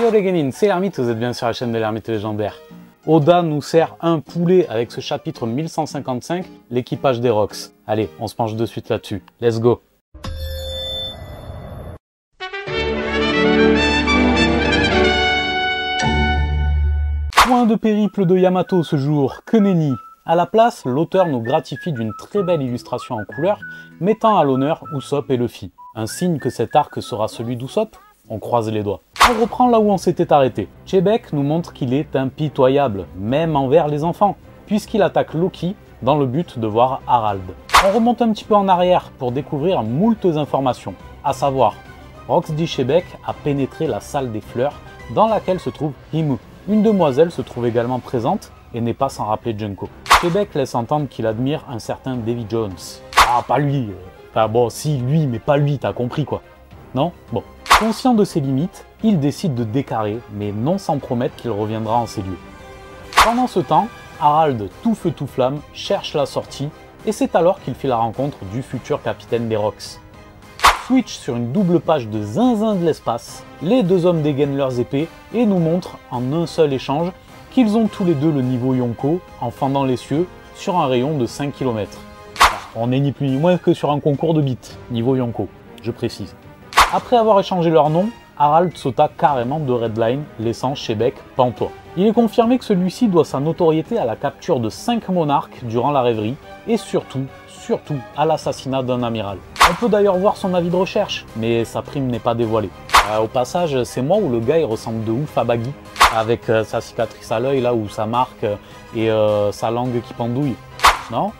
Yo les Genin, c'est l'Ermite, vous êtes bien sur la chaîne de l'Ermite légendaire. Oda nous sert un poulet avec ce chapitre 1155, l'équipage des Rocks. Allez, on se penche de suite là-dessus. Let's go. Point de périple de Yamato ce jour, que nenni. À la place, l'auteur nous gratifie d'une très belle illustration en couleur, mettant à l'honneur Usopp et Luffy. Un signe que cet arc sera celui d'Usopp? On croise les doigts. On reprend là où on s'était arrêté. Chebek nous montre qu'il est impitoyable, même envers les enfants, puisqu'il attaque Loki dans le but de voir Harald. On remonte un petit peu en arrière pour découvrir moultes informations, à savoir, Rox dit Chebek a pénétré la salle des fleurs dans laquelle se trouve Himu. Une demoiselle se trouve également présente et n'est pas sans rappeler Junko. Chebek laisse entendre qu'il admire un certain Davy Jones. Ah, pas lui. Enfin bon, si, lui, mais pas lui, t'as compris quoi. Non? Bon. Conscient de ses limites, il décide de décarrer, mais non sans promettre qu'il reviendra en ces lieux. Pendant ce temps, Harald, tout feu tout flamme, cherche la sortie, et c'est alors qu'il fait la rencontre du futur capitaine des Rocks. Switch sur une double page de zinzin de l'espace, les deux hommes dégainent leurs épées et nous montrent en un seul échange qu'ils ont tous les deux le niveau Yonko en fendant les cieux sur un rayon de 5 km. On n'est ni plus ni moins que sur un concours de bits, niveau Yonko, je précise. Après avoir échangé leurs noms, Harald sauta carrément de Redline, laissant Chebek pantois. Il est confirmé que celui-ci doit sa notoriété à la capture de 5 monarques durant la rêverie et surtout à l'assassinat d'un amiral. On peut d'ailleurs voir son avis de recherche, mais sa prime n'est pas dévoilée. Au passage, c'est moi où le gars il ressemble de ouf à Baggy, avec sa cicatrice à l'œil là où ça marque et sa langue qui pendouille. Non?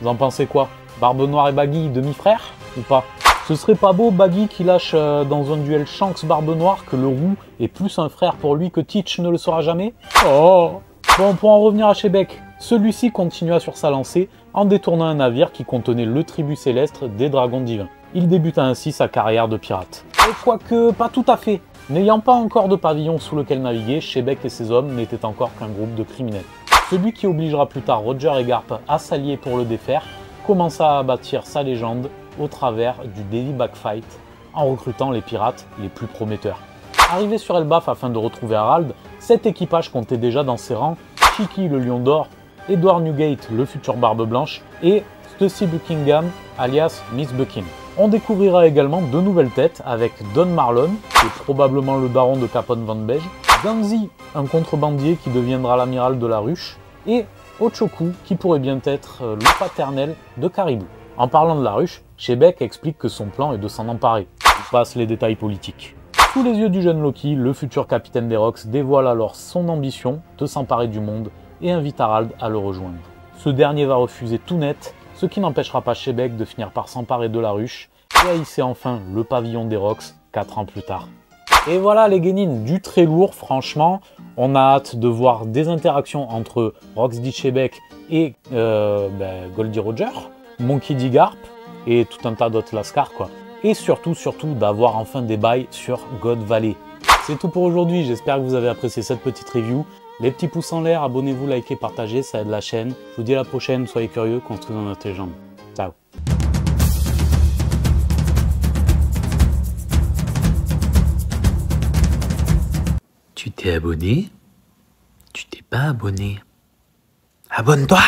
Vous en pensez quoi? Barbe Noire et Baggy, demi-frère ou pas? Ce serait pas beau Baggy qui lâche dans un duel Shanks Barbe Noire que le roux est plus un frère pour lui que Teach ne le sera jamais? Oh! Bon, pour en revenir à Chebek, celui-ci continua sur sa lancée en détournant un navire qui contenait le tribut céleste des dragons divins. Il débuta ainsi sa carrière de pirate. Et quoique pas tout à fait, n'ayant pas encore de pavillon sous lequel naviguer, Chebek et ses hommes n'étaient encore qu'un groupe de criminels. Celui qui obligera plus tard Roger et Garp à s'allier pour le défaire commença à bâtir sa légende au travers du Daily Backfight en recrutant les pirates les plus prometteurs. Arrivé sur Elbaf afin de retrouver Harald, cet équipage comptait déjà dans ses rangs Shiki le Lion d'Or, Edward Newgate le futur Barbe Blanche et Stussy Buckingham alias Miss Buckin. On découvrira également deux nouvelles têtes avec Don Marlon, qui est probablement le baron de Capone Van Bege, Ganzi, un contrebandier qui deviendra l'amiral de la ruche, et Ochoku, qui pourrait bien être le paternel de Caribou. En parlant de la ruche, Chebek explique que son plan est de s'en emparer. Il passe les détails politiques. Sous les yeux du jeune Loki, le futur capitaine des Rocks dévoile alors son ambition de s'emparer du monde et invite Harald à le rejoindre. Ce dernier va refuser tout net, ce qui n'empêchera pas Chebek de finir par s'emparer de la ruche et à hisser enfin le pavillon des Rocks 4 ans plus tard. Et voilà les Genin, du très lourd franchement, on a hâte de voir des interactions entre Rox D. Chebek et Goldie Roger, Monkey D. Garp et tout un tas d'autres lascars quoi. Et surtout d'avoir enfin des bails sur God Valley. C'est tout pour aujourd'hui, j'espère que vous avez apprécié cette petite review. Les petits pouces en l'air, abonnez-vous, likez, partagez, ça aide la chaîne. Je vous dis à la prochaine, soyez curieux, construisons notre légende. Ciao. Tu t'es abonné? Tu t'es pas abonné? Abonne-toi!